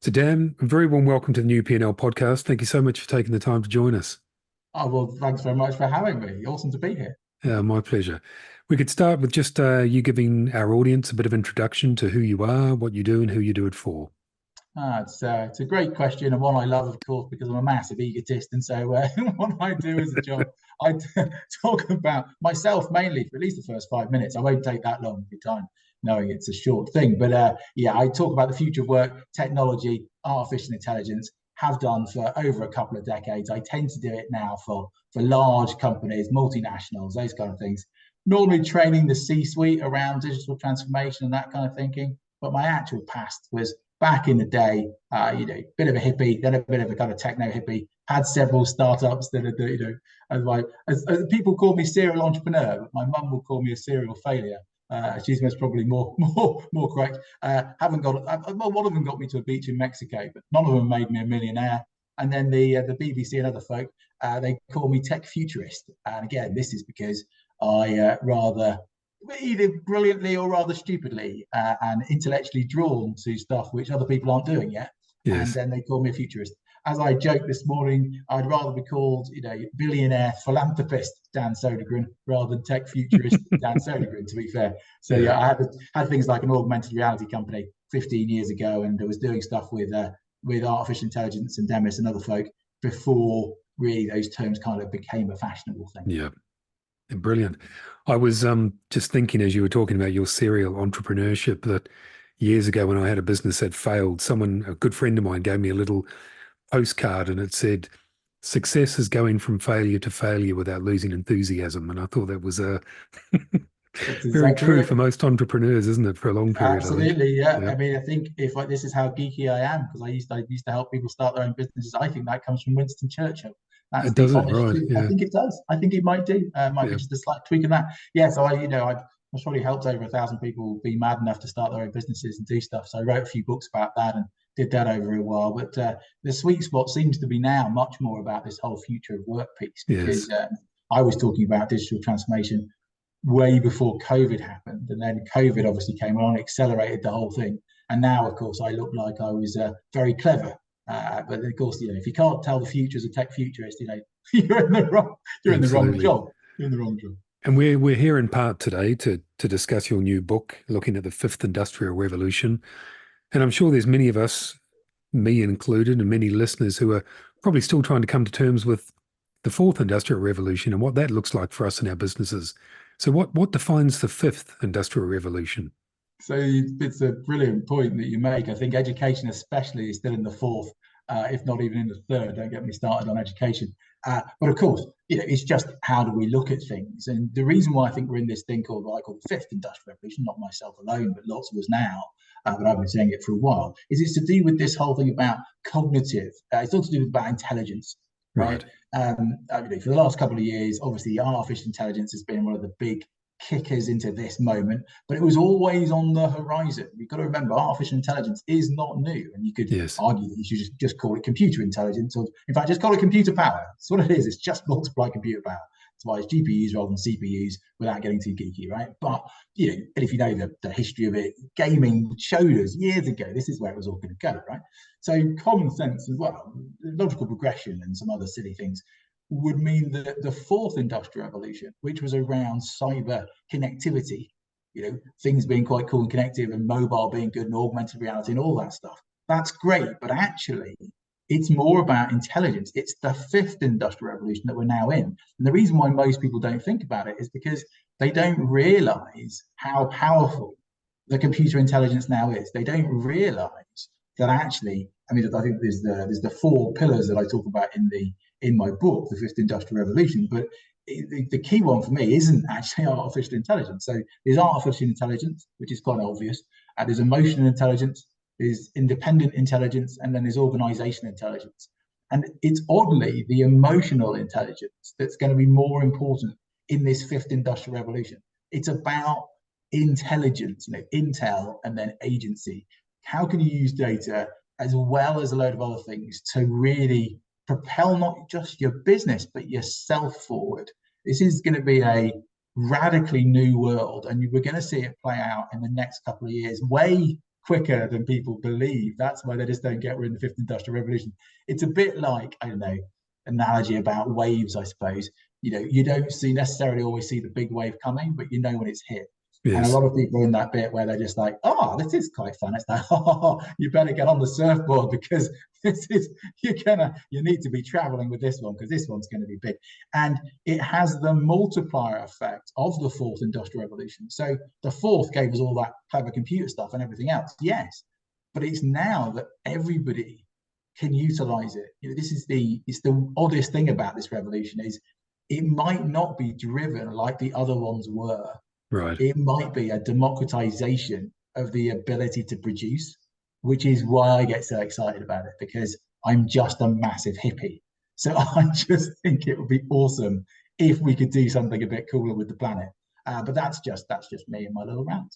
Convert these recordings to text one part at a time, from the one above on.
So, Dan, a very warm welcome to the new P&L podcast. Thank you so much for taking the time to join us. Oh, well, thanks very much for having me. Awesome to be here. My pleasure. We could start with just you giving our audience a bit of introduction to who you are, what you do, and who you do it for. It's a great question and one I love, of course, because I'm a massive egotist. And so what I do as a job, talk about myself mainly for at least the first 5 minutes. I won't take that long of your time, knowing it's a short thing. But yeah, I talk about the future of work, technology, artificial intelligence, have done for over a couple of decades. I tend to do it now for large companies, multinationals, those kind of things. Normally training the C-suite around digital transformation and that kind of thinking. But my actual past was back in the day, bit of a hippie, then a bit of a kind of techno hippie. Had several startups that are, as people call me serial entrepreneur, but my mum will call me a serial failure. She's most probably more correct. Haven't got well, one of them got me to a beach in Mexico, but none of them made me a millionaire. And then the BBC and other folk, they call me tech futurist. And again, this is because I rather either brilliantly or rather stupidly and intellectually drawn to stuff which other people aren't doing yet. And Yes. then they call me a futurist. As I joked this morning, I'd rather be called, billionaire philanthropist Dan Södergren rather than tech futurist Dan Södergren, to be fair. So Yeah. yeah, I had things like an augmented reality company 15 years ago, and I was doing stuff with artificial intelligence and Demis and other folk before really those terms kind of became a fashionable thing. Yeah. Brilliant. I was just thinking as you were talking about your serial entrepreneurship that years ago when I had a business that failed, a good friend of mine, gave me a little postcard and it said, "Success is going from failure to failure without losing enthusiasm." And I thought that was That's very exactly true it. for most entrepreneurs, isn't it? For a long period, I think. Absolutely, yeah. Yeah, I mean, I think if like this is how geeky I am, because I used to help people start their own businesses. I think that comes from Winston Churchill. That's it the does it honest right. truth. I Yeah, think it does. I think it might do. Might be yeah, just a slight tweak in that. Yeah. So I've probably helped over 1,000 people be mad enough to start their own businesses and do stuff. So I wrote a few books about that and did that over a while. But the sweet spot seems to be now much more about this whole future of work piece yes, because I was talking about digital transformation way before COVID happened. And then COVID obviously came along, accelerated the whole thing. And now, of course, I look like I was very clever. But of course, if you can't tell the future as a tech futurist, you're in the wrong, you're in the wrong absolutely. job. You're in the wrong job. And we're here in part today to discuss your new book, looking at the fifth industrial revolution. And I'm sure there's many of us, me included, and many listeners who are probably still trying to come to terms with the fourth industrial revolution and what that looks like for us in our businesses. So what defines the fifth industrial revolution? So it's a brilliant point that you make. I think education, especially, is still in the fourth, if not even in the third. Don't get me started on education. But of course, it's just how do we look at things? And the reason why I think we're in this thing called what I call the fifth industrial revolution, not myself alone, but lots of us now, but I've been saying it for a while, is it's to do with this whole thing about cognitive. It's all to do with about intelligence, right? Right. For the last couple of years, obviously, artificial intelligence has been one of the big kickers into this moment, but it was always on the horizon. You've got to remember, artificial intelligence is not new, and you could Yes. argue that you should just call it computer intelligence, or in fact, just call it computer power. That's what it is. It's just multiply computer power. That's why it's GPUs rather than CPUs, without getting too geeky, right? But and if you know the history of it, gaming showed us years ago this is where it was all going to go, right? So common sense as well, logical progression, and some other silly things would mean that the fourth industrial revolution, which was around cyber connectivity, things being quite cool and connective and mobile being good and augmented reality and all that stuff, that's great. But actually, it's more about intelligence. It's the fifth industrial revolution that we're now in. And the reason why most people don't think about it is because they don't realize how powerful the computer intelligence now is. They don't realize that actually, I mean, I think there's the four pillars that I talk about in my book, The Fifth Industrial Revolution. But the key one for me isn't actually artificial intelligence. So there's artificial intelligence, which is quite obvious. There's emotional intelligence, there's independent intelligence, and then there's organizational intelligence. And it's oddly the emotional intelligence that's going to be more important in this fifth industrial revolution. It's about intelligence, intel, and then agency. How can you use data as well as a load of other things to really propel not just your business, but yourself forward? This is going to be a radically new world, and we're going to see it play out in the next couple of years, way quicker than people believe. That's why they just don't get we're in the fifth industrial revolution. It's a bit like, I don't know, analogy about waves, I suppose. You don't necessarily always see the big wave coming, but you know when it's hit. And a Yes. lot of people are in that bit where they're just like, oh, this is quite fun. It's like, oh, you better get on the surfboard because you need to be traveling with this one because this one's going to be big. And it has the multiplier effect of the fourth industrial revolution. So the fourth gave us all that clever computer stuff and everything else. Yes. But it's now that everybody can utilize it. It's the oddest thing about this revolution is it might not be driven like the other ones were. Right. It might be a democratization of the ability to produce, which is why I get so excited about it, because I'm just a massive hippie. So I just think it would be awesome if we could do something a bit cooler with the planet. But that's just me and my little rant.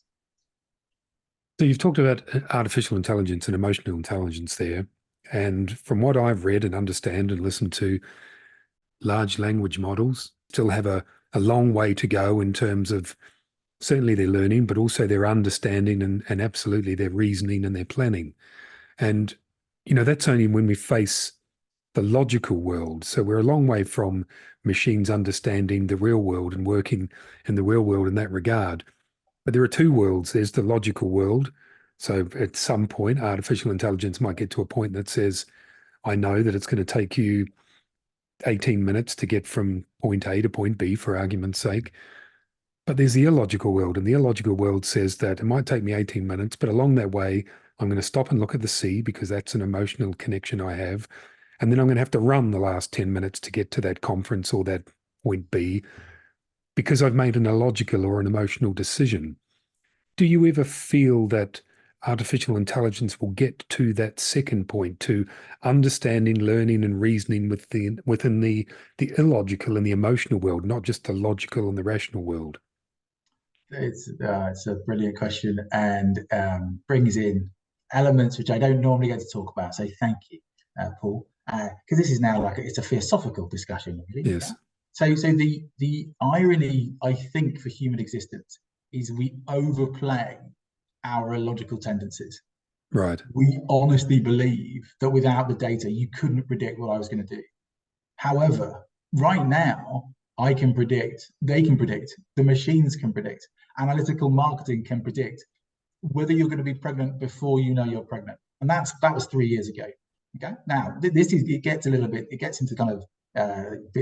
So you've talked about artificial intelligence and emotional intelligence there. And from what I've read and understand and listened to, large language models still have a long way to go in terms of certainly their learning, but also their understanding and absolutely their reasoning and their planning. And, that's only when we face the logical world. So we're a long way from machines understanding the real world and working in the real world in that regard. But there are two worlds. There's the logical world. So at some point, artificial intelligence might get to a point that says, I know that it's going to take you 18 minutes to get from point A to point B, for argument's sake. But there's the illogical world, and the illogical world says that it might take me 18 minutes, but along that way, I'm going to stop and look at the sea because that's an emotional connection I have. And then I'm going to have to run the last 10 minutes to get to that conference or that point B because I've made an illogical or an emotional decision. Do you ever feel that artificial intelligence will get to that second point, to understanding, learning, and reasoning within the illogical and the emotional world, not just the logical and the rational world? It's a brilliant question and brings in elements which I don't normally get to talk about. So thank you, Paul, because this is now like it's a philosophical discussion, really. Yeah? Yes. So the irony, I think, for human existence is we overplay our illogical tendencies. Right. We honestly believe that without the data, you couldn't predict what I was going to do. However, right now, I can predict, they can predict, the machines can predict, analytical marketing can predict whether you're going to be pregnant before you know you're pregnant. And that was 3 years ago. Okay. Now, it gets a little bit, it gets into kind of,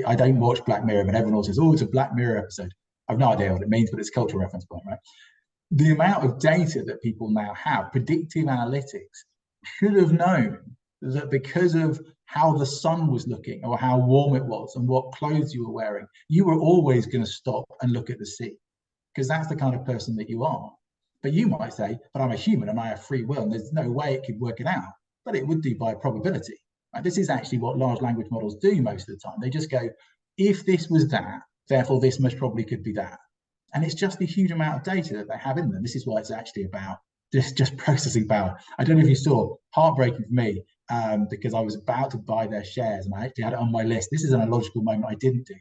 I don't watch Black Mirror, but everyone else says, oh, it's a Black Mirror episode. I've no idea what it means, but it's a cultural reference point, right? The amount of data that people now have, predictive analytics, should have known that because of how the sun was looking or how warm it was and what clothes you were wearing, you were always going to stop and look at the sea because that's the kind of person that you are. But you might say, but I'm a human and I have free will and there's no way it could work it out. But it would do by probability. Right? This is actually what large language models do most of the time. They just go, if this was that, therefore this most probably could be that. And it's just the huge amount of data that they have in them. This is why it's actually about just processing power. I don't know if you saw, heartbreaking for me, because I was about to buy their shares and I actually had it on my list. This is an illogical moment I didn't do.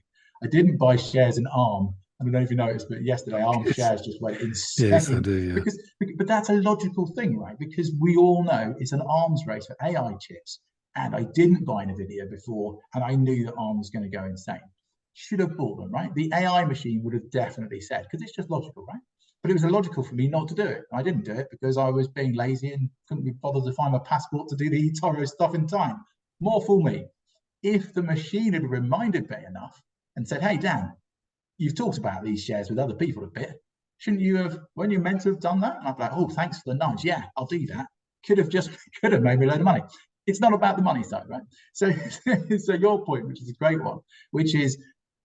I didn't buy shares in ARM. I don't know if you noticed, but yesterday ARM Yes. shares just went Yes, I insane. do. Yeah. But that's a logical thing, right? Because we all know it's an arms race for AI chips. And I didn't buy NVIDIA before, and I knew that ARM was going to go insane. Should have bought them, right? The AI machine would have definitely said, because it's just logical, right? But it was illogical for me not to do it. I didn't do it because I was being lazy and couldn't be bothered to find my passport to do the eToro stuff in time. More fool me. If the machine had reminded me enough and said, hey, Dan, you've talked about these shares with other people a bit. Shouldn't you have, weren't you meant to have done that? And I'd be like, oh, thanks for the nudge. Yeah, I'll do that. Could have made me a load of money. It's not about the money side, right? So your point, which is a great one, which is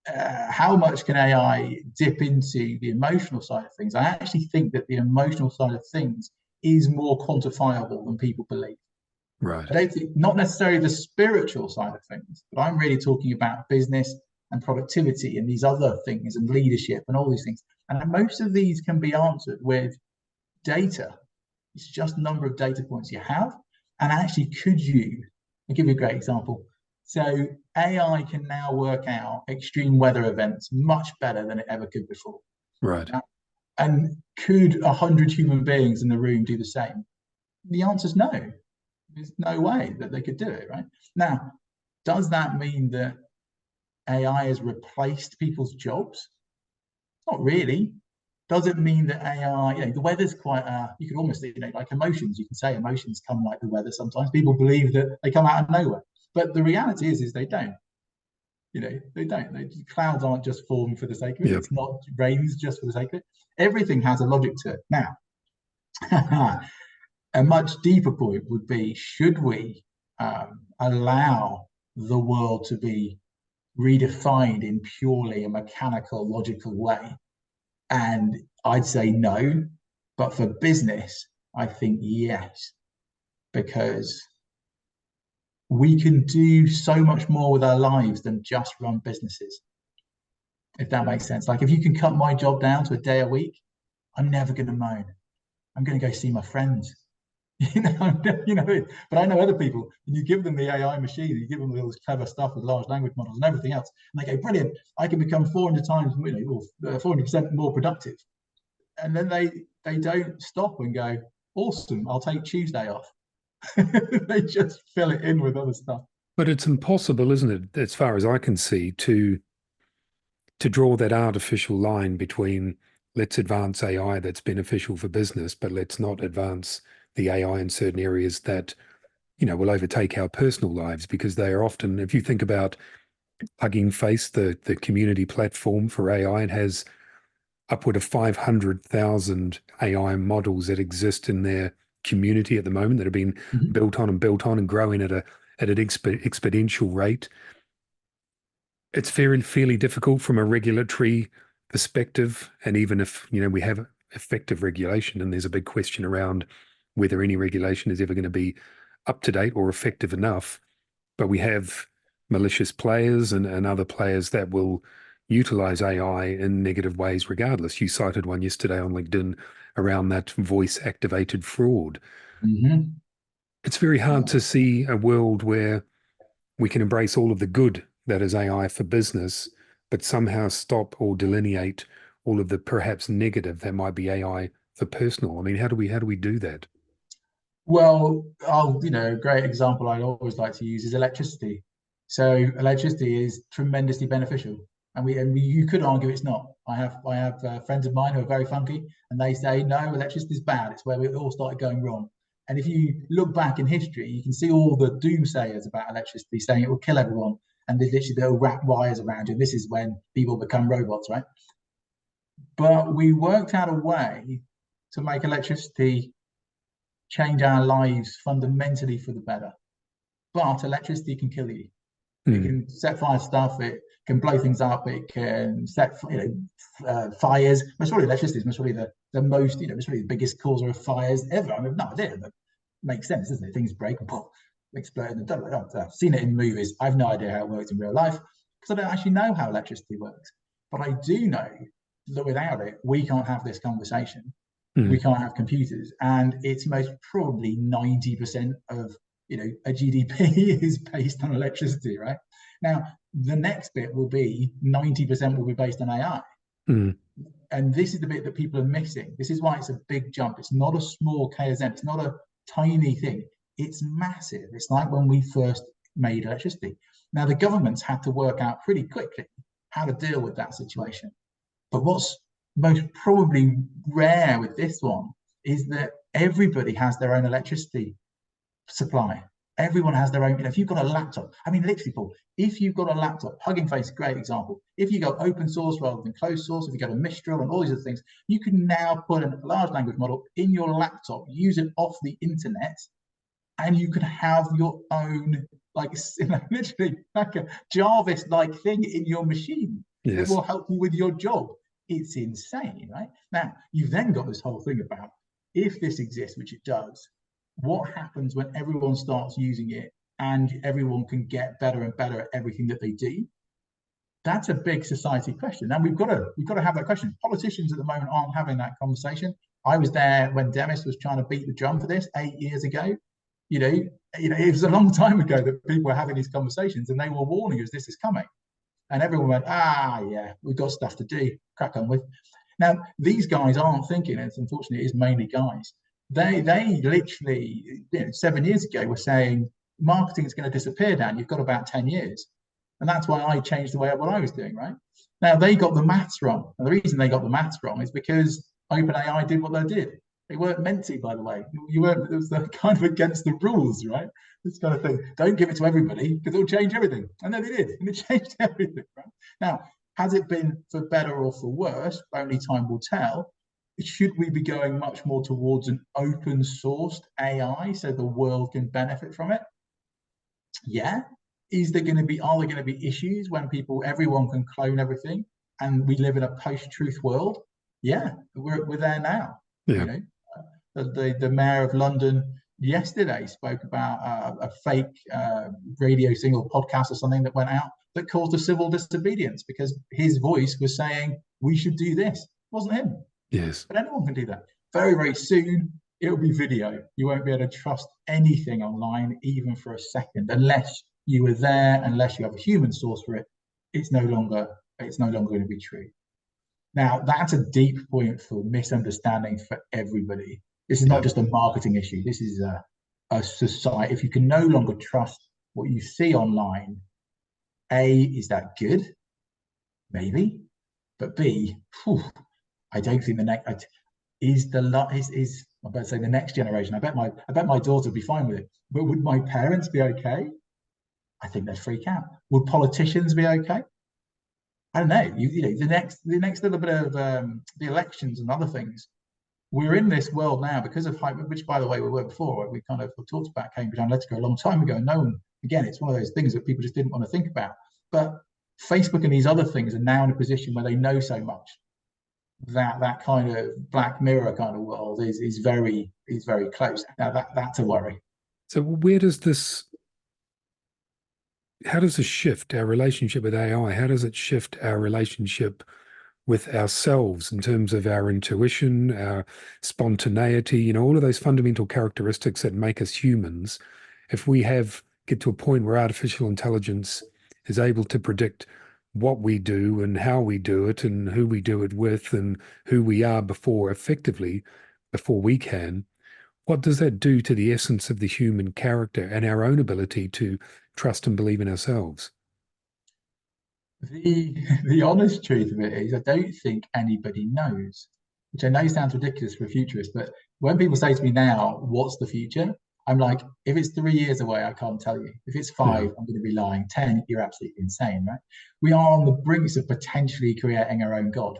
how much can AI dip into the emotional side of things? I actually think that the emotional side of things is more quantifiable than people believe. Right. I don't think, not necessarily the spiritual side of things, but I'm really talking about business and productivity and these other things and leadership and all these things. And most of these can be answered with data. It's just the number of data points you have. And actually, I'll give you a great example. So AI can now work out extreme weather events much better than it ever could before. Right. And could 100 human beings in the room do the same? The answer is no. There's no way that they could do it, right? Now, does that mean that AI has replaced people's jobs? Not really. Does it mean that AI, the weather's quite, you could almost, like emotions, you can say emotions come like the weather sometimes. People believe that they come out of nowhere. But the reality is they don't. They don't. Clouds aren't just formed for the sake of it. Yeah. It's not rains just for the sake of it. Everything has a logic to it. Now, a much deeper point would be, should we allow the world to be redefined in purely a mechanical, logical way? And I'd say no. But for business, I think yes, because we can do so much more with our lives than just run businesses, if that makes sense. Like if you can cut my job down to a day a week, I'm never going to moan. I'm going to go see my friends. But I know other people, and you give them the AI machine, you give them all this clever stuff with large language models and everything else, and they go, brilliant, I can become 400 times, or 400% more productive. And then they don't stop and go, awesome, I'll take Tuesday off. They just fill it in with other stuff. But it's impossible, isn't it, as far as I can see, to draw that artificial line between let's advance AI that's beneficial for business, but let's not advance the AI in certain areas that, will overtake our personal lives, because they are often, if you think about Hugging Face, the community platform for AI, it has upward of 500,000 AI models that exist in their community at the moment that have been Mhm. built on and growing at an exponential rate. It's fairly difficult from a regulatory perspective, and even if we have effective regulation, and there's a big question around whether any regulation is ever going to be up to date or effective enough. But we have malicious players and other players that will utilize AI in negative ways regardless. You cited one yesterday on LinkedIn around that voice activated fraud. Mm-hmm. It's very hard to see a world where we can embrace all of the good that is AI for business, but somehow stop or delineate all of the perhaps negative that might be AI for personal. I mean, how do we do that? Well, a great example I always like to use is electricity. So electricity is tremendously beneficial, and you could argue it's not. I have friends of mine who are very funky, and they say no, electricity is bad. It's where we all started going wrong. And if you look back in history, you can see all the doomsayers about electricity saying it will kill everyone, and they'll wrap wires around you. This is when people become robots, right? But we worked out a way to make electricity change our lives fundamentally for the better. But electricity can kill you. It Hmm. can set fire stuff. It can blow things up. It can set fires. Most probably electricity is most probably the most most probably the biggest causer of fires ever. I mean, no idea, but makes sense, doesn't it? Things break and pop, explode. And I've seen it in movies. I've no idea how it works in real life because I don't actually know how electricity works. But I do know that without it, we can't have this conversation. Hmm. We can't have computers, and it's most probably 90% of a GDP is based on electricity, right? Now, the next bit will be 90% will be based on AI. Hmm. And this is the bit that people are missing. This is why it's a big jump. It's not a small KSM, it's not a tiny thing. It's massive. It's like when we first made electricity. Now, the governments had to work out pretty quickly how to deal with that situation. But what's most probably rare with this one is that everybody has their own electricity supply. Everyone has their own. If you've got a laptop, I mean, literally, Paul, if you've got a laptop, Hugging Face, great example. If you go open source rather than closed source, if you go to Mistral and all these other things, you can now put a large language model in your laptop, use it off the internet, and you can have your own, like, literally, like a Jarvis-like thing in your machine that Yes. will help you with your job. It's insane, right? Now, you've then got this whole thing about if this exists, which it does, what happens when everyone starts using it and everyone can get better and better at everything that they do? That's a big society question, and we've got to have that question. Politicians at the moment aren't having that conversation. I was there when Demis was trying to beat the drum for this 8 years ago. You know, it was a long time ago that people were having these conversations, and they were warning us this is coming. And everyone went, yeah, we've got stuff to do, crack on with. Now, these guys aren't thinking, and unfortunately, it is mainly guys, They literally, 7 years ago were saying marketing is going to disappear, Dan. You've got about 10 years. And that's why I changed the way of what I was doing, right? Now they got the maths wrong. And the reason they got the maths wrong is because OpenAI did what they did. They weren't meant to, by the way. You weren't, it was kind of against the rules, right? This kind of thing. Don't give it to everybody because it'll change everything. And then they did, and it changed everything, right? Now, has it been for better or for worse? Only time will tell. Should we be going much more towards an open sourced AI so the world can benefit from it? Yeah. Are there going to be issues when everyone can clone everything and we live in a post-truth world? Yeah, we're there now. Yeah. You know, the mayor of London yesterday spoke about a fake radio single podcast or something that went out that caused a civil disobedience because his voice was saying we should do this. It wasn't him. Yes. But anyone can do that. Very, very soon, it'll be video. You won't be able to trust anything online, even for a second, unless you were there, unless you have a human source for it. It's no longer going to be true. Now, that's a deep point for misunderstanding for everybody. This is not just a marketing issue. This is a society. If you can no longer trust what you see online, A, is that good? Maybe. But B, I don't think the next I'm about to say the next generation. I bet my daughter would be fine with it. But would my parents be okay? I think they'd freak out. Would politicians be okay? I don't know. The next little bit of the elections and other things. We're in this world now because of hype, which by the way we were before. We kind of talked about Cambridge Analytica a long time ago. No one, again, it's one of those things that people just didn't want to think about. But Facebook and these other things are now in a position where they know so much that kind of Black Mirror kind of world is very close. Now that's a worry. So how does this shift our relationship with AI? How does it shift our relationship with ourselves in terms of our intuition, our spontaneity, all of those fundamental characteristics that make us humans? If we get to a point where artificial intelligence is able to predict what we do and how we do it and who we do it with and who we are before we can, what does that do to the essence of the human character and our own ability to trust and believe in ourselves? The honest truth of it is I don't think anybody knows, which I know sounds ridiculous for a futurist, but when people say to me now, what's the future? I'm like, if it's 3 years away, I can't tell you. If it's 5, I'm going to be lying. 10, you're absolutely insane, right? We are on the brinks of potentially creating our own God.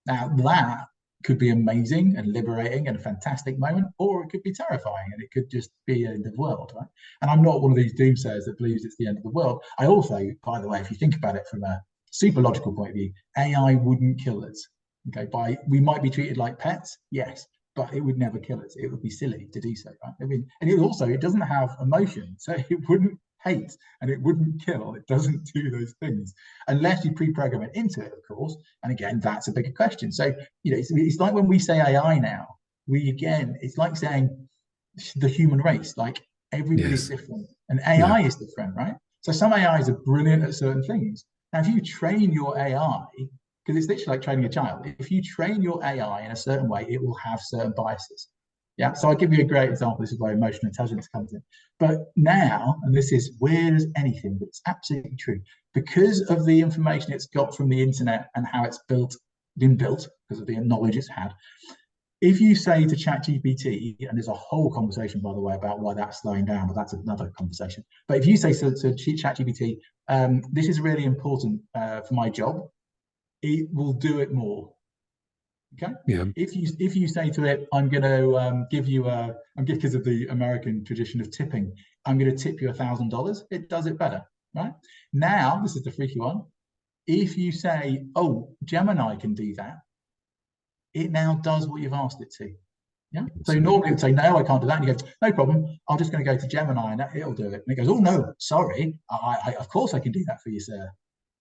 Now, that could be amazing and liberating and a fantastic moment, or it could be terrifying and it could just be the end of the world, right? And I'm not one of these doomsayers that believes it's the end of the world. I also, by the way, if you think about it from a super logical point of view, AI wouldn't kill us. Okay, we might be treated like pets, yes, but it would never kill us. It would be silly to do so, right? I mean, and it doesn't have emotion, so it wouldn't hate and it wouldn't kill. It doesn't do those things unless you pre-program it into it, of course. And again, that's a bigger question. So, it's like when we say AI now, it's like saying the human race, like everybody's different and AI is different, right? So some AIs are brilliant at certain things. Now, if you train your AI, because it's literally like training a child, if you train your AI in a certain way, it will have certain biases. Yeah. So I'll give you a great example. This is where emotional intelligence comes in. But now, and this is weird as anything, but it's absolutely true, because of the information it's got from the internet and how it's been built, because of the knowledge it's had. If you say to ChatGPT, and there's a whole conversation, by the way, about why that's slowing down, but that's another conversation. But if you say to ChatGPT, this is really important for my job, it will do it more. Okay. Yeah. If you say to it, I'm going to give you because of the American tradition of tipping, I'm going to tip you $1,000. It does it better, right? Now, this is the freaky one. If you say, oh, Gemini can do that, it now does what you've asked it to. Yeah. So normally it would say, no, I can't do that. And you go, no problem. I'm just going to go to Gemini and it'll do it. And it goes, oh no, sorry. I of course I can do that for you, sir.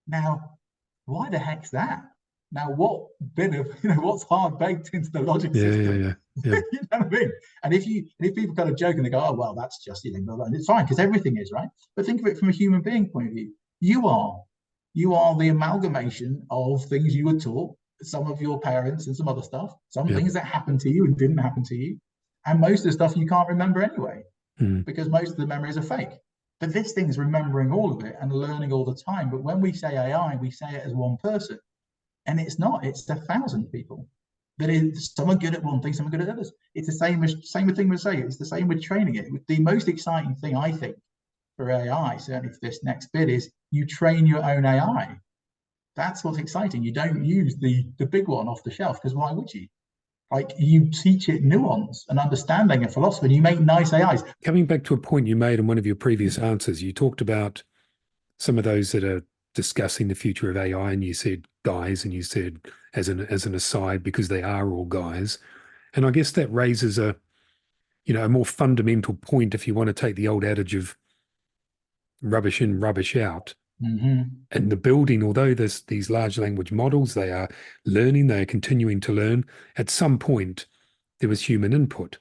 Now, why the heck's that? Now, what bit of what's hard baked into the logic system? Yeah. You know what I mean? And if people kind of joke and they go, oh well, that's just and it's fine because everything is, right. But think of it from a human being point of view. You are the amalgamation of things you were taught, some of your parents and some other stuff, some things that happened to you and didn't happen to you. And most of the stuff you can't remember anyway, Mm. because most of the memories are fake. But this thing's remembering all of it and learning all the time. But when we say AI, we say it as one person. And it's not, it's 1,000 people. That is, some are good at one thing, some are good at others. It's the same thing with say, it's the same with training it. The most exciting thing I think for AI, certainly for this next bit, is you train your own AI. That's what's exciting. You don't use the big one off the shelf, because why would you? Like, you teach it nuance and understanding and philosophy, and you make nice AIs. Coming back to a point you made in one of your previous answers, you talked about some of those that are discussing the future of AI, and you said guys, and you said as an aside, because they are all guys. And I guess that raises a more fundamental point, if you want to take the old adage of rubbish in, rubbish out. Mm-hmm. And the building, although there's these large language models, they are learning, they are continuing to learn. At some point, there was human input.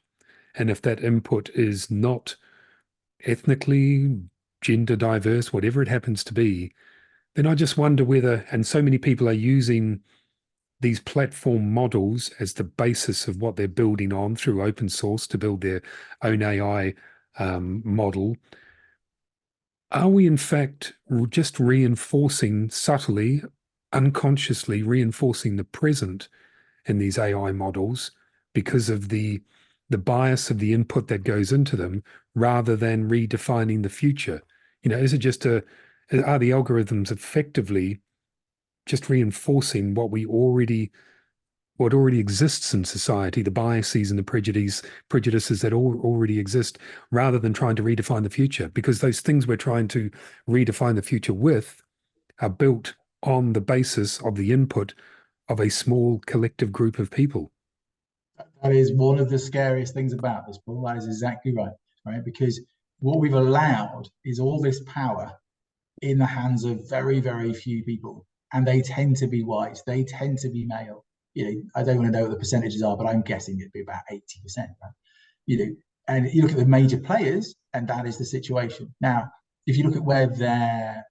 And if that input is not ethnically, gender diverse, whatever it happens to be, then I just wonder whether, and so many people are using these platform models as the basis of what they're building on through open source to build their own AI model. Are we in fact just reinforcing subtly, unconsciously reinforcing the present in these AI models because of the bias of the input that goes into them, rather than redefining the future? Is it just are the algorithms effectively just reinforcing what already exists in society, the biases and the prejudices that already exist, rather than trying to redefine the future? Because those things we're trying to redefine the future with are built on the basis of the input of a small collective group of people. That is one of the scariest things about this, Paul. That is exactly right, right? Because what we've allowed is all this power in the hands of very, very few people. And they tend to be white, they tend to be male. I don't want to know what the percentages are, but I'm guessing it'd be about 80%, right? And you look at the major players, and that is the situation. Now, if you look at where their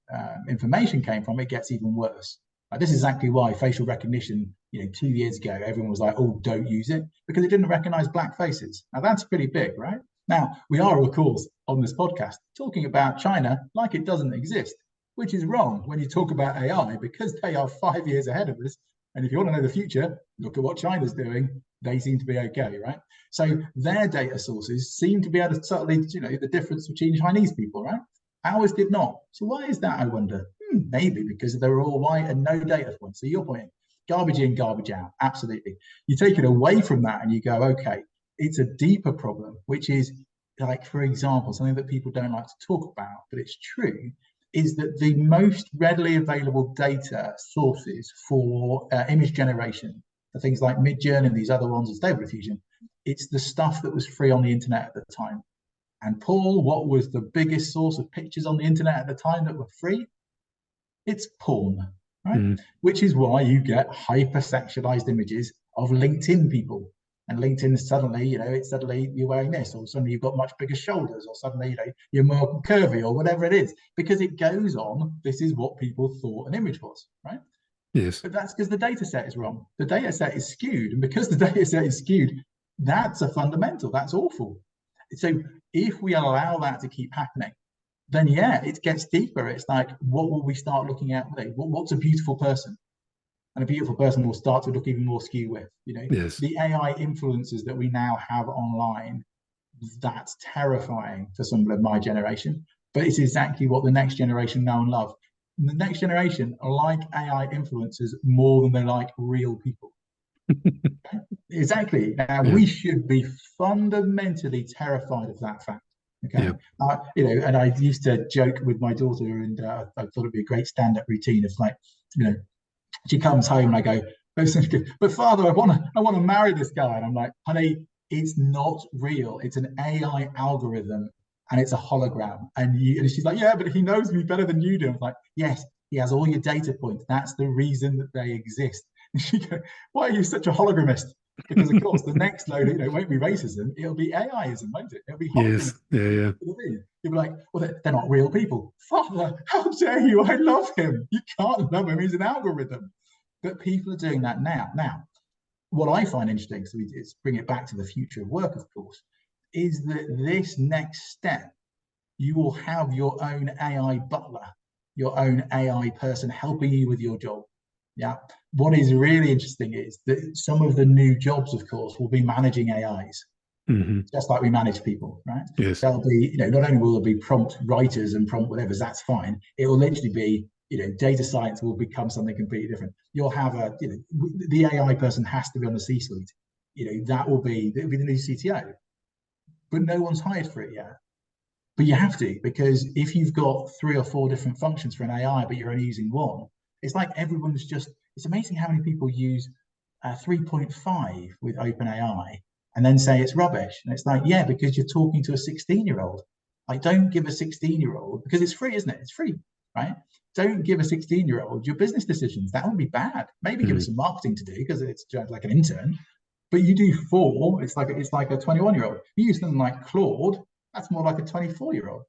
information came from, it gets even worse. This is exactly why facial recognition, 2 years ago, everyone was like, oh, don't use it, because it didn't recognize black faces. Now, that's pretty big, right? Now, we are, of course, on this podcast talking about China like it doesn't exist, which is wrong when you talk about AI, because they are 5 years ahead of us. And if you want to know the future, look at what China's doing. They seem to be okay, right? So their data sources seem to be able to subtly, the difference between Chinese people, right? Ours did not. So why is that, I wonder? Maybe because they were all white and no data points. So your point, garbage in, garbage out. Absolutely. You take it away from that and you go, okay, it's a deeper problem, which is, like, for example, something that people don't like to talk about, but it's true, is that the most readily available data sources for image generation, for things like Midjourney and these other ones and Stable Diffusion, it's the stuff that was free on the internet at the time. And Paul, what was the biggest source of pictures on the internet at the time that were free? It's porn, right? Which is why you get hypersexualized images of LinkedIn people. And LinkedIn suddenly, it's suddenly you're wearing this, or suddenly you've got much bigger shoulders, or suddenly, you're more curvy, or whatever it is, because it goes on. This is what people thought an image was, right? Yes. But that's because the data set is wrong. The data set is skewed. And because the data set is skewed, that's a fundamental. That's awful. So if we allow that to keep happening, then yeah, it gets deeper. It's like, what will we start looking at? What's a beautiful person? And a beautiful person will start to look even more skew with, Yes. the AI influences that we now have online. That's terrifying for someone of my generation, but it's exactly what the next generation know and love. And the next generation like AI influencers more than they like real people. Exactly. Now, Yeah. we should be fundamentally terrified of that fact. Okay. Yeah. And I used to joke with my daughter, and I thought it'd be a great stand-up routine of, like, she comes home and I go, but father, I want to marry this guy. And I'm like, honey, it's not real. It's an AI algorithm and it's a hologram. And she's like, yeah, but he knows me better than you do. I'm like, yes, he has all your data points. That's the reason that they exist. And she goes, why are you such a hologramist? Because of course the next load, it won't be racism, it'll be AIism, won't it? It'll be hologramism. Yes. Yeah. You'll be like, well, they're not real people. Father, how dare you? I love him. You can't love him. He's an algorithm. But people are doing that now. Now, what I find interesting, so it's bring it back to the future of work, of course, is that this next step, you will have your own AI butler, your own AI person helping you with your job. Yeah. What is really interesting is that some of the new jobs, of course, will be managing AIs, just like we manage people, right? Yes. There'll be, not only will there be prompt writers and prompt whatever, that's fine. It will literally be, data science will become something completely different. You'll have the AI person has to be on the C-suite. That'll be the new CTO, but no one's hired for it yet. But you have to, because if you've got 3 or 4 different functions for an AI, but you're only using one, it's like it's amazing how many people use 3.5 with OpenAI and then say it's rubbish. And it's like, yeah, because you're talking to a 16-year-old. Like, don't give a 16-year-old, because it's free, isn't it? It's free, right? Don't give a 16-year-old your business decisions. That would be bad. Maybe give us some marketing to do because it's just like an intern. But you do 4, it's like a 21-year-old. You use something like Claude, that's more like a 24-year-old.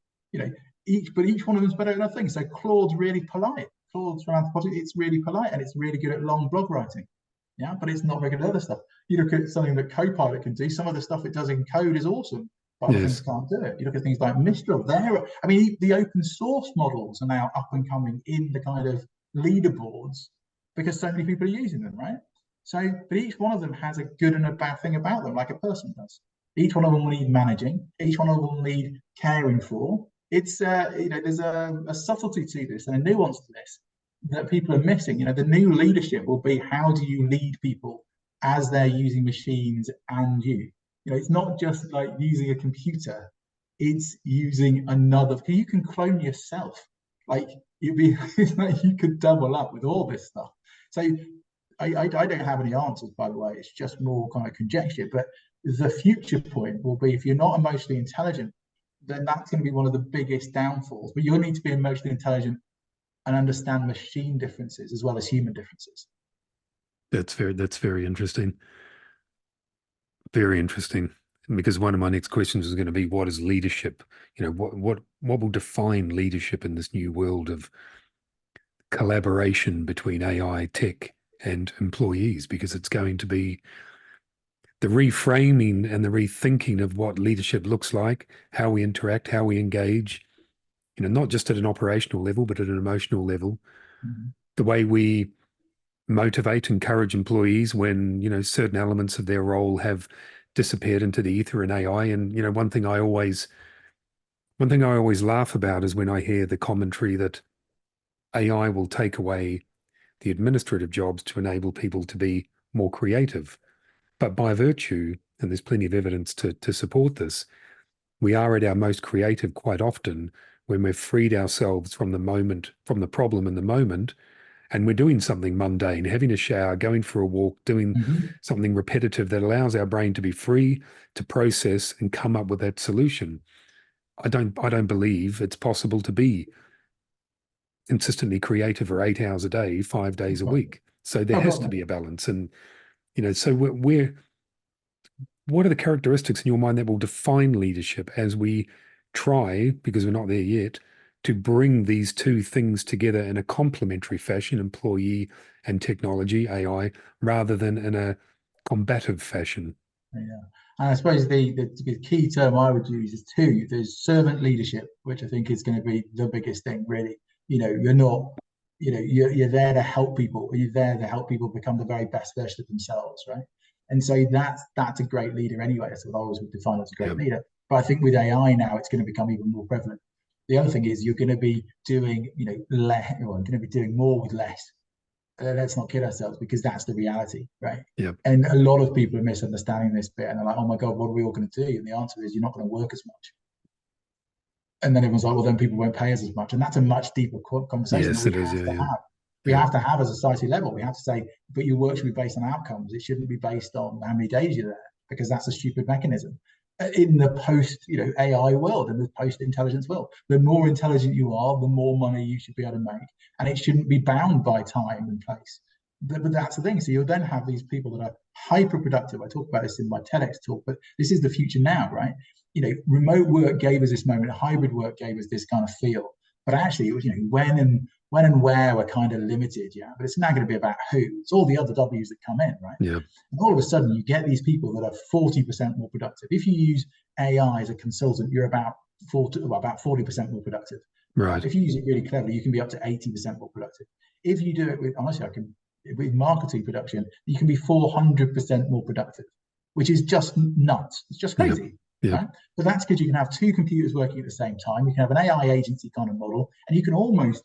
Each one of them's better than a thing. So Claude's really polite. Claude's from Anthropology, it's really polite and it's really good at long blog writing. Yeah, but it's not very good at other stuff. You look at something that Copilot can do, some of the stuff it does in code is awesome, but other things can't do it. You look at things like Mistral, the open source models are now up and coming in the kind of leaderboards because so many people are using them, right? So, but each one of them has a good and a bad thing about them, like a person does. Each one of them will need managing. Each one of them will need caring for. It's there's a subtlety to this and a nuance to this that people are missing. The new leadership will be, how do you lead people as they're using machines and you? It's not just like using a computer. It's using another. You can clone yourself. Like it's like you could double up with all this stuff. So I don't have any answers, by the way. It's just more kind of conjecture. But the future point will be, if you're not emotionally intelligent, then that's going to be one of the biggest downfalls. But you'll need to be emotionally intelligent and understand machine differences as well as human differences. That's very interesting. Very interesting. Because one of my next questions is going to be, what is leadership? What will define leadership in this new world of collaboration between AI, tech, and employees? Because it's going to be the reframing and the rethinking of what leadership looks like, how we interact, how we engage, not just at an operational level, but at an emotional level. The way we motivate, encourage employees when, certain elements of their role have disappeared into the ether in AI. And, one thing I always laugh about is when I hear the commentary that AI will take away the administrative jobs to enable people to be more creative. But by virtue, and there's plenty of evidence to support this, we are at our most creative quite often when we've freed ourselves from the problem in the moment, and we're doing something mundane, having a shower, going for a walk, doing something repetitive that allows our brain to be free to process and come up with that solution. I don't believe it's possible to be consistently creative for 8 hours a day, 5 days a week. So there has to be a balance. And, so what are the characteristics in your mind that will define leadership as we try, because we're not there yet, to bring these two things together in a complementary fashion, employee and technology, AI, rather than in a combative fashion? Yeah. And I suppose the key term I would use is 2. There's servant leadership, which I think is going to be the biggest thing, really. You're not, you're there to help people. You're there to help people become the very best version of themselves, right? And so that's a great leader anyway. That's what I always would define as a great leader. But I think with AI now, it's going to become even more prevalent. The other thing is you're going to be doing, less, or going to be doing more with less. Let's not kid ourselves, because that's the reality, right? Yep. And a lot of people are misunderstanding this bit, and they're like, "Oh my God, what are we all going to do?" And the answer is, you're not going to work as much. And then everyone's like, "Well, then people won't pay us as much." And that's a much deeper conversation Yes, that it is. we have to have as a society level. We have to say, but your work should be based on outcomes. It shouldn't be based on how many days you're there, because that's a stupid mechanism. In the post, AI world, in the post-intelligence world, the more intelligent you are, the more money you should be able to make, and it shouldn't be bound by time and place. But that's the thing. So you'll then have these people that are hyper productive. I talk about this in my TEDx talk, but this is the future now, right? Remote work gave us this moment. Hybrid work gave us this kind of feel. But actually, it was, when when and where we're kind of limited, yeah. But it's now going to be about who. It's all the other W's that come in, right? Yeah. And all of a sudden, you get these people that are 40% more productive. If you use AI as a consultant, you're about 40% more productive. Right. If you use it really cleverly, you can be up to 80% more productive. If you do it with, honestly, with marketing production, you can be 400% more productive, which is just nuts. It's just crazy. Yeah. Right? But that's because you can have two computers working at the same time. You can have an AI agency kind of model, and you can almost,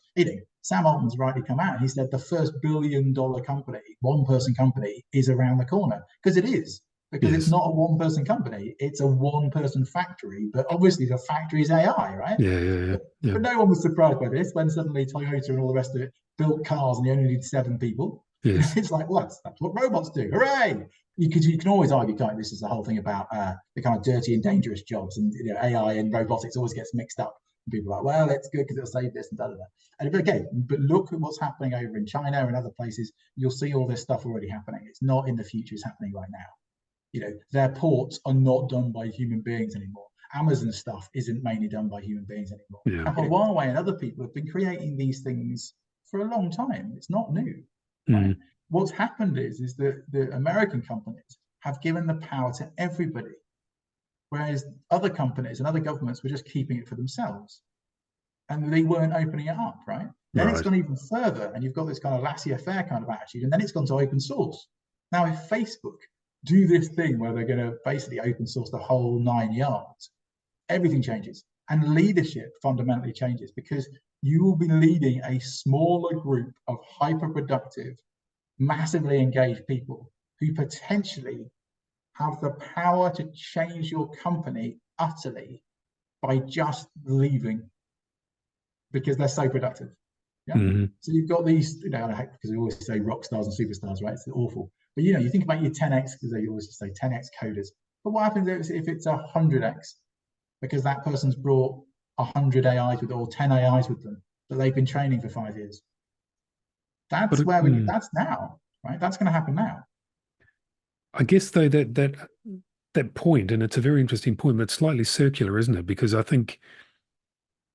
Sam Altman's rightly come out. He said the first billion-dollar company, one-person company, is around the corner, because it is. Because it's not a one-person company, it's a one-person factory. But obviously, the factory is AI, right? Yeah. But no one was surprised by this when suddenly Toyota and all the rest of it built cars and you only need 7 people. Yes. It's like, well, that's what robots do. Hooray! You can always argue, can't you? This is the whole thing about the kind of dirty and dangerous jobs, and AI and robotics always gets mixed up. And people are like, well, it's good because it'll save this and da da da. And okay, but look at what's happening over in China and other places. You'll see all this stuff already happening. It's not in the future; it's happening right now. Their ports are not done by human beings anymore. Amazon stuff isn't mainly done by human beings anymore. Yeah. And Huawei and other people have been creating these things for a long time. It's not new. Right? What's happened is that the American companies have given the power to everybody, whereas other companies and other governments were just keeping it for themselves. And they weren't opening it up, right? Then it's gone even further, and you've got this kind of laissez-faire kind of attitude, and then it's gone to open source. Now, if Facebook do this thing where they're going to basically open source the whole 9 yards, everything changes, and leadership fundamentally changes, because you will be leading a smaller group of hyper-productive, massively engaged people who potentially have the power to change your company utterly by just leaving because they're so productive. Yeah. So you've got these, because we always say rock stars and superstars, right? It's awful. But you think about your 10x, because they always say 10x coders. But what happens if it's 100x? Because that person's brought 100 AIs with, or 10 AIs with them that they've been training for 5 years. That's that's now, right? That's going to happen now. I guess though that point, and it's a very interesting point, but it's slightly circular, isn't it? Because I think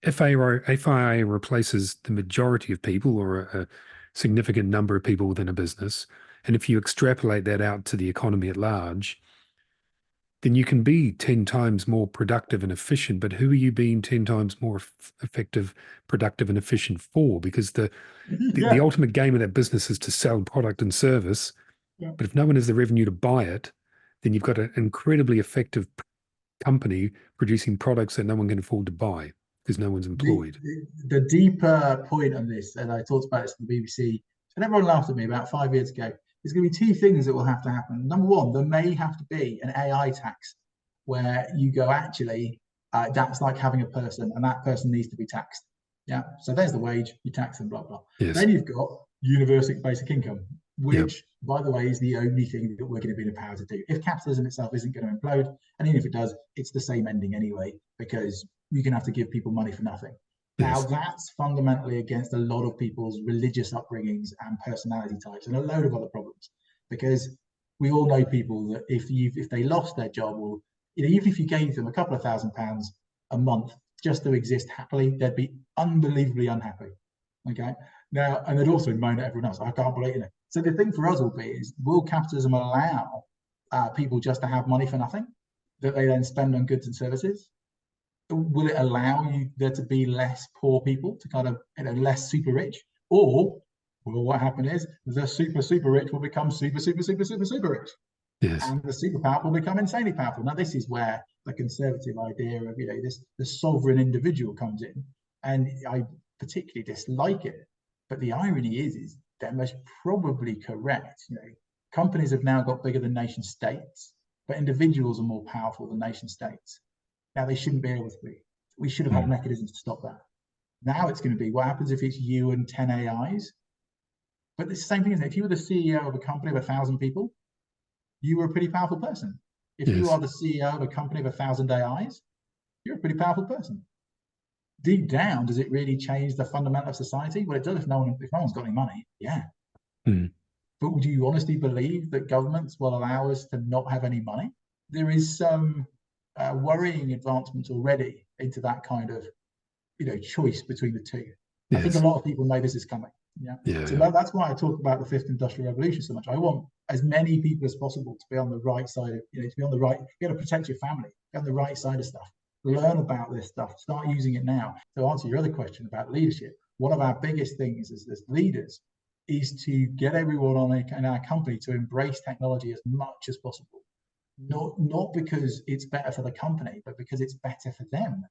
if AI replaces the majority of people, or a significant number of people within a business, and if you extrapolate that out to the economy at large, then you can be 10 times more productive and efficient. But who are you being 10 times more effective, productive, and efficient for? Because the ultimate game of that business is to sell product and service. Yeah. But if no one has the revenue to buy it, then you've got an incredibly effective company producing products that no one can afford to buy because no one's employed. The deeper point on this, and I talked about this on the BBC, and everyone laughed at me about 5 years ago. There's going to be 2 things that will have to happen. Number one, there may have to be an AI tax where you go, actually, that's like having a person, and that person needs to be taxed. Yeah. So there's the wage, you tax them, blah, blah. Yes. Then you've got universal basic income, which, by the way, is the only thing that we're going to be in a power to do. If capitalism itself isn't going to implode, and even if it does, it's the same ending anyway, because you're going to have to give people money for nothing. Now, that's fundamentally against a lot of people's religious upbringings and personality types, and a load of other problems. Because we all know people that if they lost their job, or even if you gave them a couple of £1,000 a month just to exist happily, they'd be unbelievably unhappy. Okay. Now, and they'd also moan at everyone else. I can't believe it. So the thing for us will be is, will capitalism allow people just to have money for nothing that they then spend on goods and services? Will it allow there to be less poor people, to kind of less super rich? Or well, what happened is the super rich will become super rich. Yes. And the super powerful will become insanely powerful. Now, this is where the conservative idea of the sovereign individual comes in, and I particularly dislike it. But the irony is they're most probably correct. Companies have now got bigger than nation states, but individuals are more powerful than nation states. Now, they shouldn't be able to be. We should have had mechanisms to stop that. Now it's going to be, what happens if it's you and 10 AIs? But it's the same thing, isn't it? If you were the CEO of a company of 1,000 people, you were a pretty powerful person. If you are the CEO of a company of 1,000 AIs, you're a pretty powerful person. Deep down, does it really change the fundamental of society? Well, it does if no one's got any money, yeah. But would you honestly believe that governments will allow us to not have any money? There is some worrying advancements already into that kind of choice between the two. I think a Yes. lot of people know this is coming. Yeah. Yeah. So Yeah. that's why I talk about the fifth industrial revolution so much. I want as many people as possible to be on the right side of, to be on the right, you got to protect your family, be on the right side of stuff, learn about this stuff, start using it now. To answer your other question about leadership, one of our biggest things as leaders is to get everyone in our company to embrace technology as much as possible. Not because it's better for the company, but because it's better for them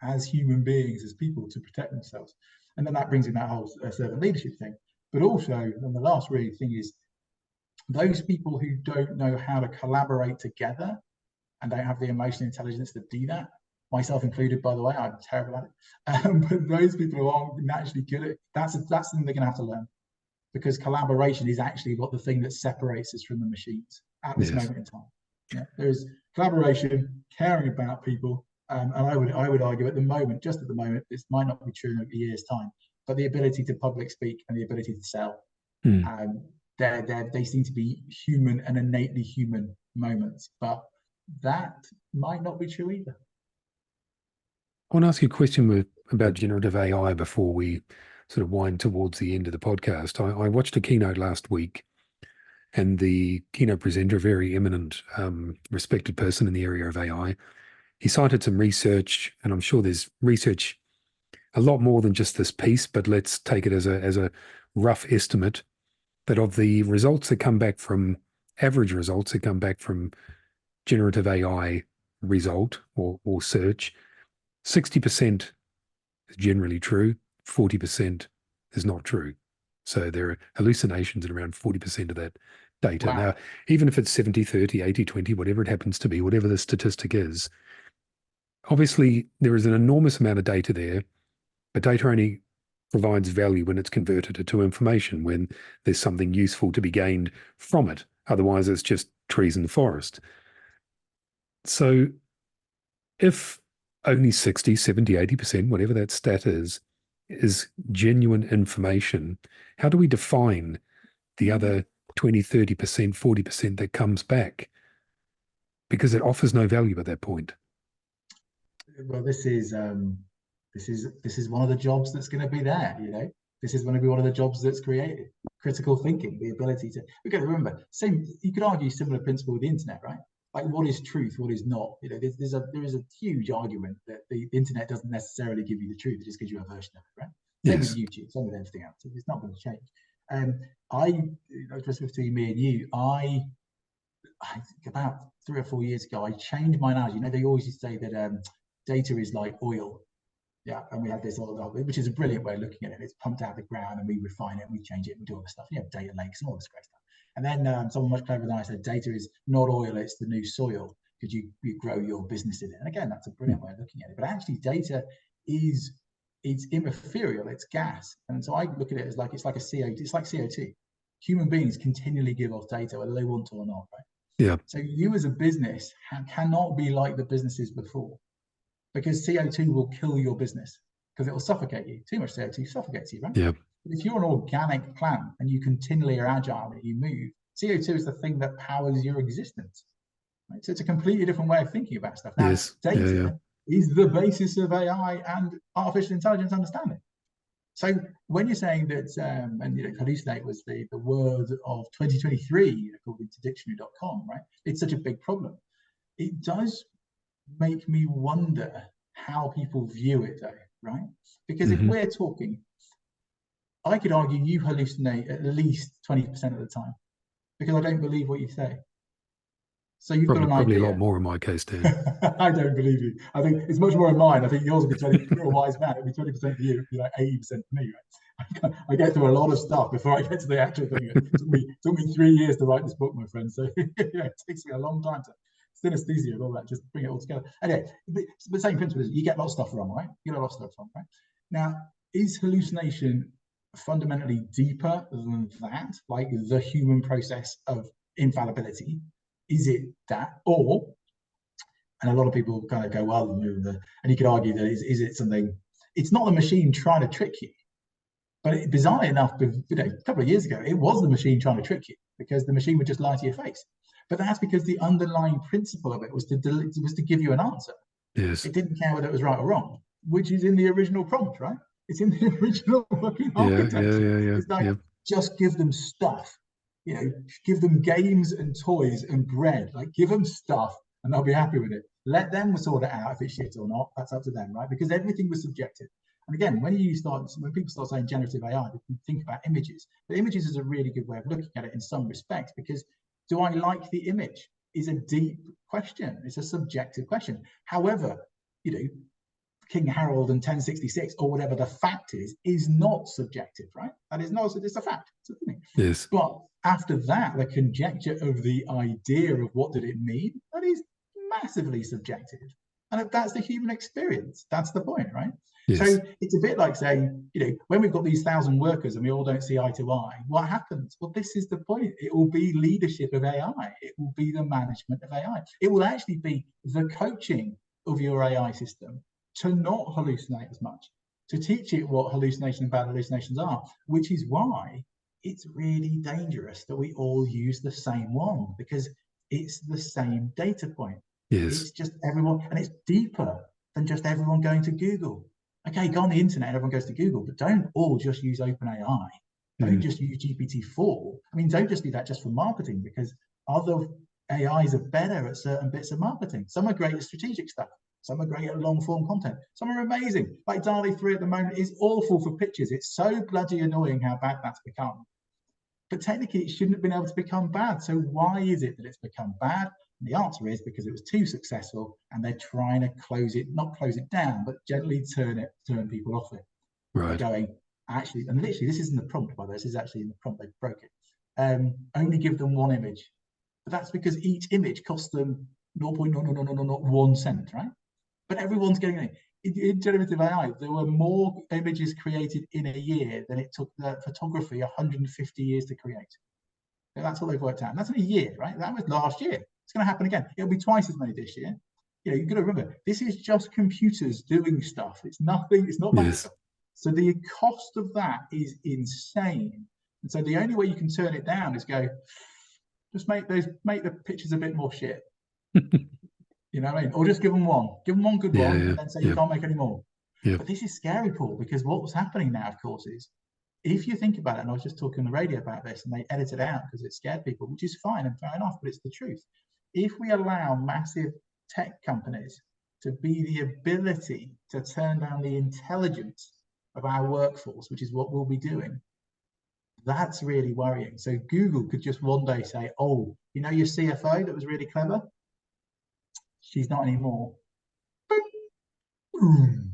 as human beings, as people, to protect themselves. And then that brings in that whole servant leadership thing. But also, and the last really thing is, those people who don't know how to collaborate together and don't have the emotional intelligence to do that, myself included, by the way, I'm terrible at it. But those people who aren't naturally good at it, that's something they're going to have to learn, because collaboration is actually what the thing that separates us from the machines at this Yes. moment in time. Yeah, there's collaboration, caring about people, and I would argue at the moment, just at the moment, this might not be true in a year's time, but the ability to public speak and the ability to sell, Hmm. they seem to be human and innately human moments, but that might not be true either. I want to ask you a question about generative AI before we sort of wind towards the end of the podcast. I watched a keynote last week, and the keynote presenter, a very eminent, respected person in the area of AI, he cited some research, and I'm sure there's research a lot more than just this piece, but let's take it as a rough estimate that of the results that come back from average results that come back from generative AI result or search, 60% is generally true, 40% is not true. So there are hallucinations in around 40% of that data. Wow. Now, even if it's 70-30, 80-20, whatever it happens to be, whatever the statistic is, obviously there is an enormous amount of data there, but data only provides value when it's converted into information, when there's something useful to be gained from it. Otherwise, it's just trees and forest. So if only 60, 70, 80%, whatever that stat is genuine information, how do we define the other 20, 30%, 40% that comes back? Because it offers no value at that point. Well, this is one of the jobs that's going to be there. This is going to be one of the jobs that's created. Critical thinking, the ability to. We've got to remember, same. You could argue similar principle with the internet, right? Like, what is truth, what is not? There is a huge argument that the internet doesn't necessarily give you the truth; it just gives you a version of it, right? Same with Yes. YouTube, same with everything else. It's not going to change. Just between me and you, I think about 3 or 4 years ago, I changed my analogy. They always used to say that data is like oil. Yeah, and we have this all, which is a brilliant way of looking at it. It's pumped out of the ground, and we refine it, and we change it, and we do all this stuff. Data lakes and all this great stuff. And then someone much cleverer than I said, data is not oil; it's the new soil, because you grow your business in it. And again, that's a brilliant way of looking at it. But actually, data it's immaterial; it's gas. And so I look at it as it's like CO2. It's like CO2. Human beings continually give off data, whether they want to or not, right? Yeah. So you as a business cannot be like the businesses before, because CO2 will kill your business, because it will suffocate you. Too much CO2 suffocates you, right? Yeah. But if you're an organic plant and you continually are agile and you move, CO2 is the thing that powers your existence. Right? So it's a completely different way of thinking about stuff. Now, Yes. data is the basis of AI and artificial intelligence understanding. So when you're saying that, and hallucinate was the word of 2023, according to dictionary.com, right? It's such a big problem. It does make me wonder how people view it, though, right? Because if we're talking, I could argue you hallucinate at least 20% of the time, because I don't believe what you say. So you've got an Probably idea. a lot more in my case, Dan. I don't believe you. I think it's much more in mine. I think yours will be 20. You're a wise man. It'll be 20% for you. It'll be like 80% for me, right? I get through a lot of stuff before I get to the actual thing. It took me 3 years to write this book, my friend. So it takes me a long time to synesthesia and all that, just bring it all together. Anyway, the same principle is you get a lot of stuff wrong, right? You get a lot of stuff wrong, right? Now, is hallucination fundamentally deeper than that, like the human process of infallibility? Is it that, or, and a lot of people kind of go, well, and you could argue that is it something? It's not the machine trying to trick you, but bizarrely enough, a couple of years ago, it was the machine trying to trick you, because the machine would just lie to your face. But that's because the underlying principle of it was to give you an answer. Yes. It didn't care whether it was right or wrong, which is in the original prompt, right? It's in the original fucking Yeah, architecture. yeah. It's like, just give them stuff, give them games and toys and bread. Like, give them stuff and they'll be happy with it. Let them sort it out if it's shit or not. That's up to them, right? Because everything was subjective. And again, when people start saying generative AI, they can think about images. But images is a really good way of looking at it in some respects, because do I like the image is a deep question. It's a subjective question. However, King Harold and 1066 or whatever the fact is not subjective, right? That is not, it's a fact. It's a thing. Yes. But after that, the conjecture of the idea of what did it mean, that is massively subjective. And that's the human experience. That's the point, right? Yes. So it's a bit like saying, when we've got these 1,000 workers and we all don't see eye to eye, what happens? Well, this is the point. It will be leadership of AI. It will be the management of AI. It will actually be the coaching of your AI system to not hallucinate as much, to teach it what hallucination and bad hallucinations are, which is why it's really dangerous that we all use the same one, because it's the same data point. Yes. It's just everyone, and it's deeper than just everyone going to Google. Okay, go on the internet and everyone goes to Google, but don't all just use OpenAI. Don't just use GPT-4. I mean, don't just do that just for marketing, because other AIs are better at certain bits of marketing. Some are great at strategic stuff. Some are great at long-form content. Some are amazing. Like DALL-E 3 at the moment is awful for pictures. It's so bloody annoying how bad that's become. But technically, it shouldn't have been able to become bad. So why is it that it's become bad? And the answer is because it was too successful, and they're trying to not close it down, but gently turn people off it. Right. They're going, actually, and literally, this isn't the prompt, by the way. This is actually in the prompt. They broke it. Only give them one image. But that's because each image costs them 0.00001 cent, right? But everyone's getting it. In generative AI, there were more images created in a year than it took the photography 150 years to create. And that's what they've worked out. And that's in a year, right? That was last year. It's going to happen again. It'll be twice as many this year. You've got to remember, this is just computers doing stuff. It's nothing. It's not magical. Yes. So the cost of that is insane. And so the only way you can turn it down is go, just make the pictures a bit more shit. You know what I mean? Or just give them one good one, and then say you can't make any more. But this is scary, Paul, because what's happening now, of course, is if you think about it, and I was just talking on the radio about this, and they edited it out because it scared people, which is fine and fair enough, but it's the truth. If we allow massive tech companies to be the ability to turn down the intelligence of our workforce, which is what we'll be doing, that's really worrying. So Google could just one day say, oh, your CFO that was really clever? She's not anymore. Boom.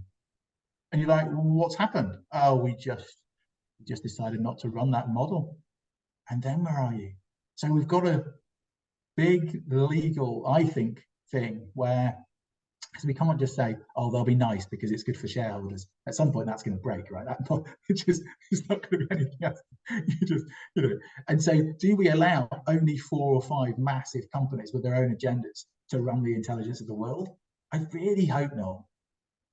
And you're like, well, what's happened? Oh, we just decided not to run that model. And then where are you? So we've got a big legal, I think, thing where, because we can't just say, oh, they'll be nice because it's good for shareholders. At some point, that's going to break, right? It's not going to be anything else. And so do we allow only 4 or 5 massive companies with their own agendas to run the intelligence of the world? I really hope not,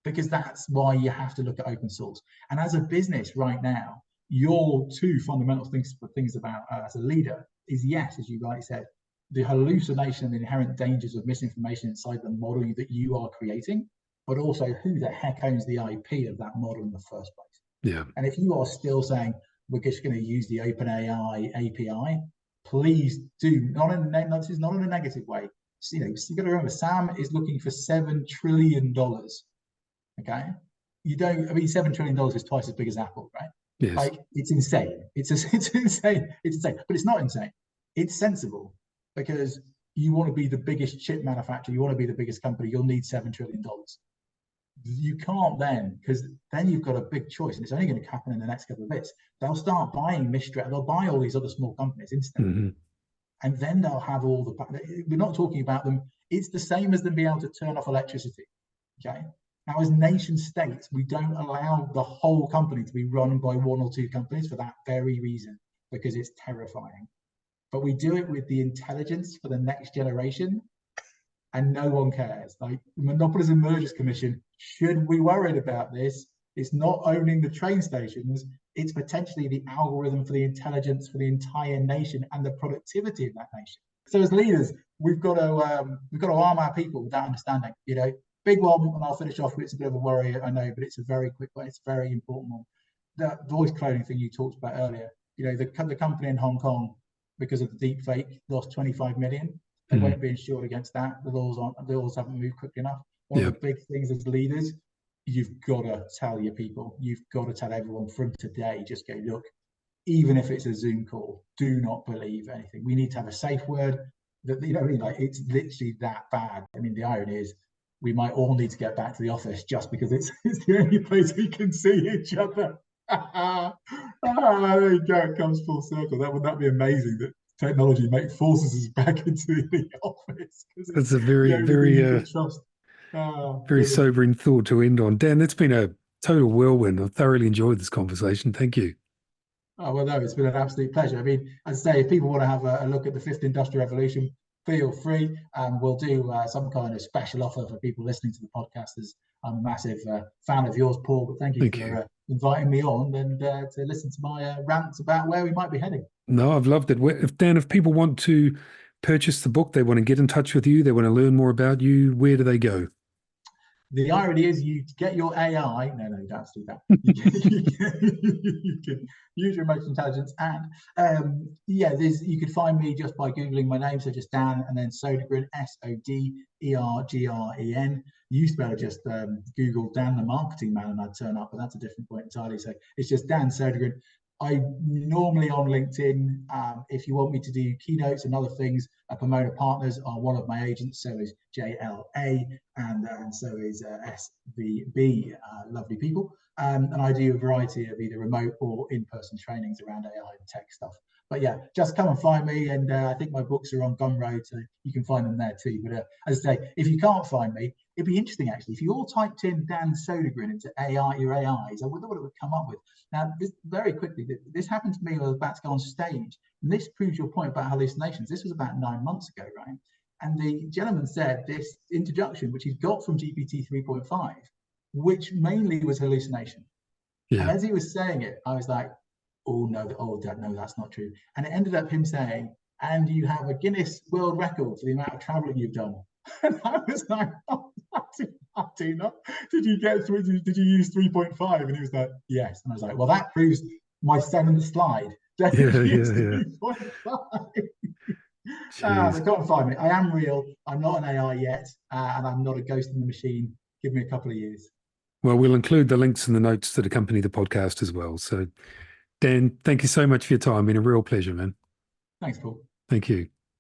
because that's why you have to look at open source. And as a business right now, your 2 fundamental things about as a leader is, yes, as you rightly said, the hallucination and the inherent dangers of misinformation inside the model that you are creating, but also who the heck owns the IP of that model in the first place. Yeah. And if you are still saying we're just going to use the OpenAI API, please do. This is not in a negative way. So, you've got to remember, Sam is looking for $7 trillion. Okay, $7 trillion is twice as big as Apple, right? Yes. Like, it's insane. It's insane. It's insane, but it's not insane. It's sensible, because you want to be the biggest chip manufacturer. You want to be the biggest company. You'll need $7 trillion. You can't then, because then you've got a big choice, and it's only going to happen in the next couple of bits. They'll start buying Mistral. They'll buy all these other small companies instantly. Mm-hmm. And then they'll have all the, we're not talking about them. It's the same as them being able to turn off electricity. Okay. Now, as nation states, we don't allow the whole company to be run by 1 or 2 companies for that very reason, because it's terrifying. But we do it with the intelligence for the next generation, and no one cares. Like, the Monopolies and Mergers Commission should be worried about this. It's not owning the train stations. It's potentially the algorithm for the intelligence for the entire nation and the productivity of that nation. So as leaders, we've got to arm our people with that understanding. big one, and I'll finish off with it's a bit of a worry, I know, but it's a very quick one. It's a very important one. That voice cloning thing you talked about earlier, the company in Hong Kong, because of the deep fake, lost 25 million. They won't be insured against that. The laws haven't moved quickly enough. One of the big things as leaders, you've got to tell your people, you've got to tell everyone from today, just go, look, even if it's a Zoom call, do not believe anything. We need to have a safe word. That it's literally that bad. I mean, the irony is we might all need to get back to the office just because it's the only place we can see each other. There you go, it comes full circle. Would that be amazing that technology forces us back into the office? That's a very trust. Very sobering thought to end on. Dan, that's been a total whirlwind. I've thoroughly enjoyed this conversation. Thank you. Oh, well, no, it's been an absolute pleasure. I mean, as I say, if people want to have a look at the fifth industrial revolution, feel free. We'll do some kind of special offer for people listening to the podcast. As I'm a massive fan of yours, Paul, but thank you for inviting me on and to listen to my rants about where we might be heading. No, I've loved it. If people want to purchase the book, they want to get in touch with you, they want to learn more about you, where do they go? The irony is you get your AI. No, you don't have to do that. You can use your emotional intelligence. And you could find me just by Googling my name. So just Dan and then Södergren, Sodergren. You used to be able to just Google Dan the marketing man and I'd turn up, but that's a different point entirely. So it's just Dan Södergren. I'm normally on LinkedIn. If you want me to do keynotes and other things, Pomona Partners are one of my agents. So is JLA and so is SVB, lovely people. And I do a variety of either remote or in-person trainings around AI and tech stuff. But yeah, just come and find me. And I think my books are on Gumroad, so you can find them there too. But as I say, if you can't find me, it'd be interesting actually. If you all typed in Dan Södergren into your AIs, I wonder what it would come up with. Now, very quickly, this happened to me when I was about to go on stage. And this proves your point about hallucinations. This was about 9 months ago, right? And the gentleman said this introduction, which he's got from GPT 3.5, which mainly was hallucination. Yeah. And as he was saying it, I was like, oh no, that's not true. And it ended up him saying, and you have a Guinness World Record for the amount of traveling you've done. And I was like, oh, I do not. Did you get through? Did you use 3.5? And he was like, yes. And I was like, well, that proves my 7th slide. Yeah. 3.5. But can't find me. I am real. I'm not an AI yet, and I'm not a ghost in the machine. Give me a couple of years. Well, we'll include the links and the notes that accompany the podcast as well. So, Dan, thank you so much for your time. It's been a real pleasure, man. Thanks, Paul. Thank you.